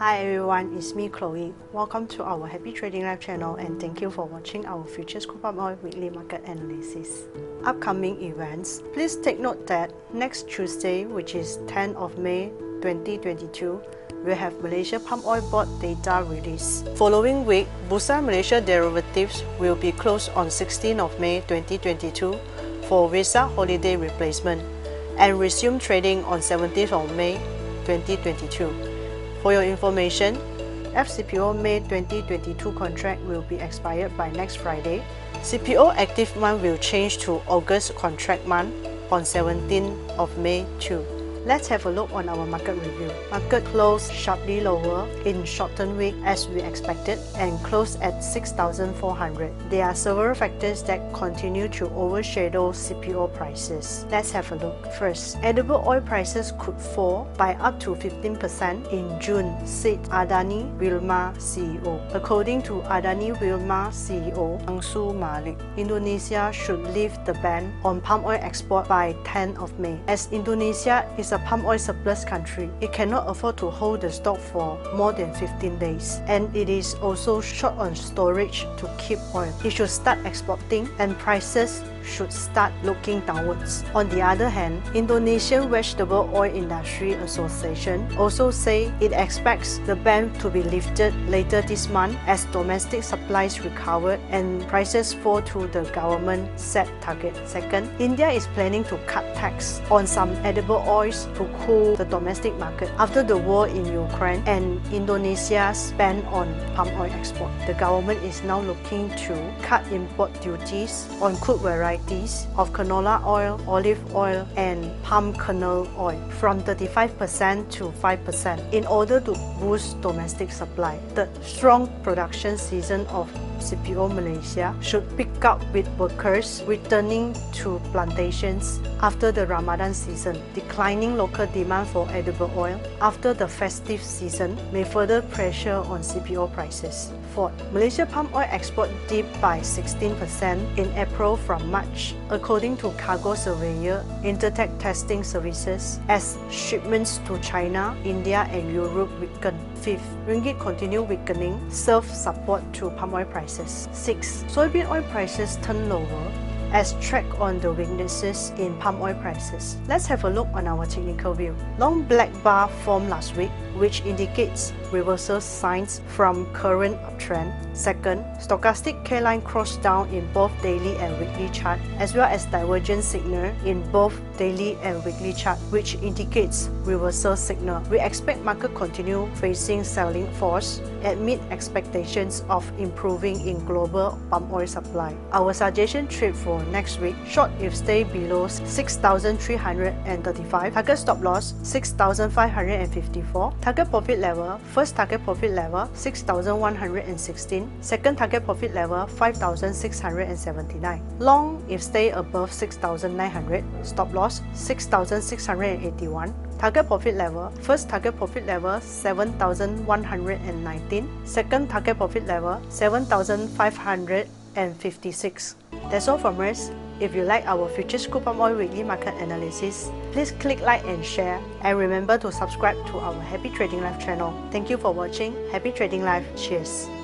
Hi everyone, it's me Chloe. Welcome to our Happy Trading Live channel and thank you for watching our futures crude palm oil weekly market analysis. Upcoming events. Please take note that next Tuesday, which is 10th of May 2022, we have Malaysia Palm Oil Board data release. Following week, Bursa Malaysia Derivatives will be closed on 16th of May 2022 for Wesak Holiday replacement and resume trading on 17th of May 2022. For your information, FCPO May 2022 contract will be expired by next Friday. CPO active month will change to August contract month on 17th of May too. Let's have a look on our market review. Market closed sharply lower in short-term week as we expected and closed at 6,400. There are several factors that continue to overshadow CPO prices. Let's have a look. First, edible oil prices could fall by up to 15% in June, said Adani Wilmar CEO. According to Adani Wilmar CEO, Angshu Mallick, Indonesia should lift the ban on palm oil export by 10th of May. As Indonesia is a palm oil surplus country, it cannot afford to hold the stock for more than 15 days, and it is also short on storage to keep oil. It should start exporting and prices should start looking downwards. On the other hand, Indonesian Vegetable Oil Industry Association also say it expects the ban to be lifted later this month as domestic supplies recover and prices fall to the government set target. Second, India is planning to cut tax on some edible oils to cool the domestic market after the war in Ukraine and Indonesia's ban on palm oil export. The government is now looking to cut import duties on crude varieties of canola oil, olive oil, and palm kernel oil from 35% to 5% in order to boost domestic supply. The strong production season of CPO Malaysia should pick up with workers returning to plantations after the Ramadan season. Declining local demand for edible oil after the festive season may further pressure on CPO prices. Fourth, Malaysia palm oil export dipped by 16% in April from March, according to Cargo Surveyor Intertech Testing Services, as shipments to China, India, and Europe weakened. Fifth, Ringgit continue weakening, serve support to palm oil prices. Sixth, soybean oil prices turn lower as track on the weaknesses in palm oil prices. Let's have a look on our technical view. Long black bar formed last week, which indicates reversal signs from current uptrend. Second, stochastic K line crossed down in both daily and weekly chart, as well as divergence signal in both daily and weekly chart, which indicates reversal signal. We expect market continue facing selling force amid expectations of improving in global palm oil supply. Our suggestion trade for next week: short if stay below 6,335, target stop loss 6,554, target profit level, first target profit level 6,116, second target profit level 5,679. Long if stay above 6,900, stop loss 6,681, target profit level, first target profit level 7,119, second target profit level 7,556. That's all from us. If you like our futures crude palm oil weekly market analysis, please click like and share, and remember to subscribe to our Happy Trading Live channel. Thank you for watching. Happy Trading Live. Cheers.